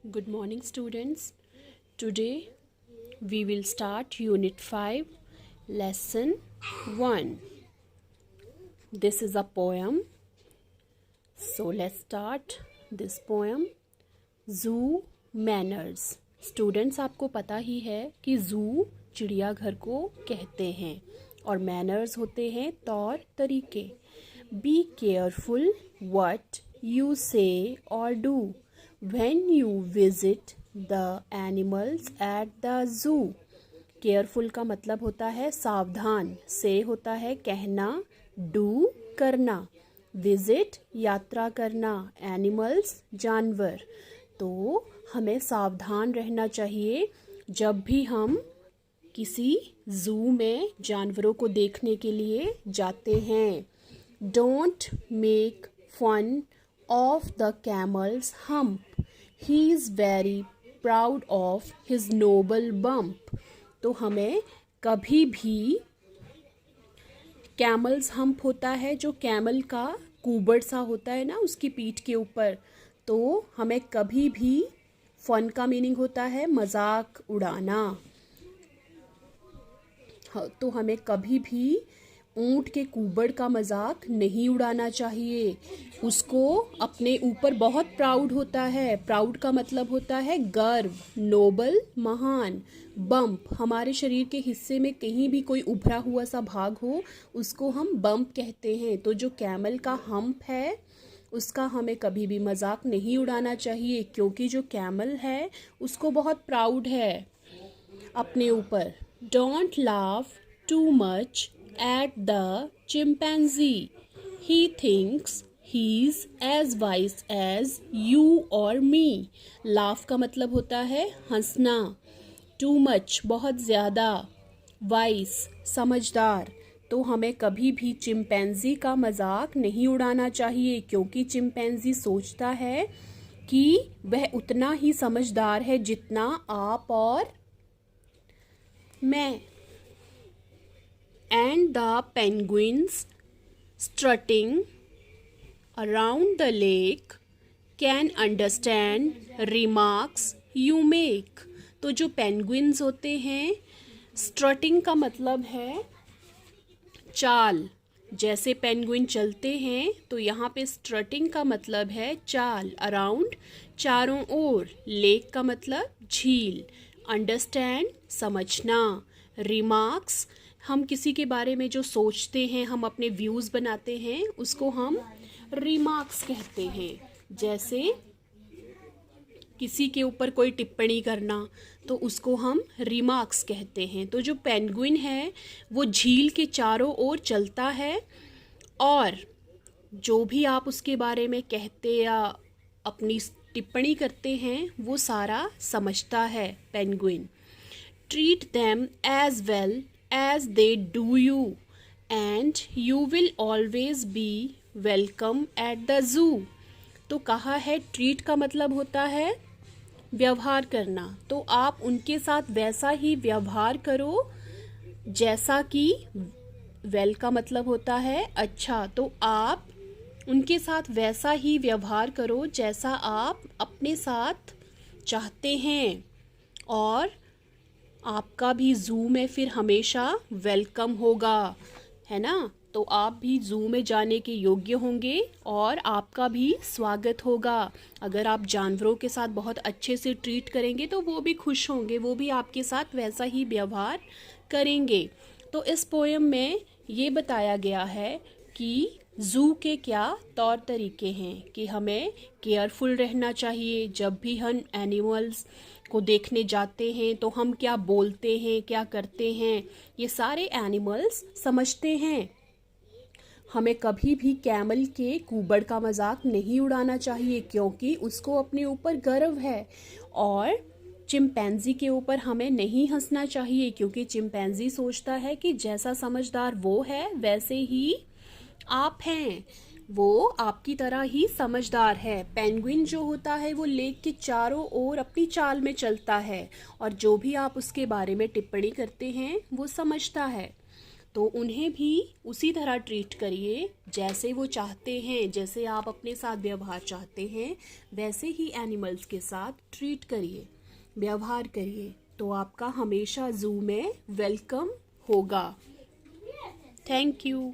Good morning, students. Today we will start Unit 5, Lesson 1. This is a poem. So let's start this poem. Zoo manners. Students, आपको पता ही है कि zoo चिड़ियाघर को कहते हैं और manners होते हैं तौर तरीके. Be careful what you say or do when you visit the animals at the zoo. Careful का मतलब होता है सावधान, से होता है कहना, डू करना, विजिट यात्रा करना, एनिमल्स जानवर. तो हमें सावधान रहना चाहिए जब भी हम किसी जू में जानवरों को देखने के लिए जाते हैं. Don't make fun of the camel's hump. He is very proud of his noble bump. तो हमें कभी भी कैमल्स हम्प होता है जो कैमल का कुबड़ सा होता है ना उसकी पीठ के ऊपर, तो हमें कभी भी फन का मीनिंग होता है मजाक उड़ाना. तो हमें कभी भी ऊंट के कुबड़ का मजाक नहीं उड़ाना चाहिए. उसको अपने ऊपर बहुत प्राउड होता है. प्राउड का मतलब होता है गर्व, नोबल महान, बम्प हमारे शरीर के हिस्से में कहीं भी कोई उभरा हुआ सा भाग हो उसको हम बम्प कहते हैं. तो जो कैमल का हम्प है उसका हमें कभी भी मजाक नहीं उड़ाना चाहिए क्योंकि जो कैमल है उसको बहुत प्राउड है अपने ऊपर. Don't laugh too much at the chimpanzee. He thinks he's as wise as you or me. Laugh का मतलब होता है हंसना, too much बहुत ज़्यादा, wise समझदार. तो हमें कभी भी चिंपैंजी का मजाक नहीं उड़ाना चाहिए क्योंकि चिंपैंजी सोचता है कि वह उतना ही समझदार है जितना आप और मैं. And the penguins strutting around the lake can understand remarks you make. तो जो पेंगुइन्स होते हैं, स्ट्रटिंग का मतलब है चाल. जैसे पेंगुइन चलते हैं तो यहाँ पे स्ट्रटिंग का मतलब है चाल. अराउंड चारों ओर, लेक का मतलब झील, अंडरस्टैंड समझना, रिमार्क्स हम किसी के बारे में जो सोचते हैं, हम अपने व्यूज़ बनाते हैं उसको हम रिमार्क्स कहते हैं. जैसे किसी के ऊपर कोई टिप्पणी करना तो उसको हम रिमार्क्स कहते हैं. तो जो पेंगुइन है वो झील के चारों ओर चलता है और जो भी आप उसके बारे में कहते या अपनी टिप्पणी करते हैं वो सारा समझता है penguin. Treat them as well as they do you and you will always be welcome at the zoo. तो कहा है ट्रीट का मतलब होता है व्यवहार करना. तो आप उनके साथ वैसा ही व्यवहार करो जैसा कि वेल का मतलब होता है अच्छा. तो आप उनके साथ वैसा ही व्यवहार करो जैसा आप अपने साथ चाहते हैं और आपका भी जू में फिर हमेशा वेलकम होगा, है ना. तो आप भी जू में जाने के योग्य होंगे और आपका भी स्वागत होगा. अगर आप जानवरों के साथ बहुत अच्छे से ट्रीट करेंगे तो वो भी खुश होंगे, वो भी आपके साथ वैसा ही व्यवहार करेंगे. तो इस पोएम में ये बताया गया है कि जू के क्या तौर तरीके हैं कि हमें केयरफुल रहना चाहिए. जब भी हम एनिमल्स को देखने जाते हैं तो हम क्या बोलते हैं, क्या करते हैं, ये सारे एनिमल्स समझते हैं. हमें कभी भी कैमल के कुबड़ का मजाक नहीं उड़ाना चाहिए क्योंकि उसको अपने ऊपर गर्व है. और चिंपैंजी के ऊपर हमें नहीं हंसना चाहिए क्योंकि चिंपैंजी सोचता है कि जैसा समझदार वो है वैसे ही आप हैं, वो आपकी तरह ही समझदार है. पेंगुइन जो होता है वो लेक के चारों ओर अपनी चाल में चलता है और जो भी आप उसके बारे में टिप्पणी करते हैं वो समझता है. तो उन्हें भी उसी तरह ट्रीट करिए जैसे वो चाहते हैं, जैसे आप अपने साथ व्यवहार चाहते हैं वैसे ही एनिमल्स के साथ ट्रीट करिए, व्यवहार करिए, तो आपका हमेशा ज़ू में वेलकम होगा। Thank you.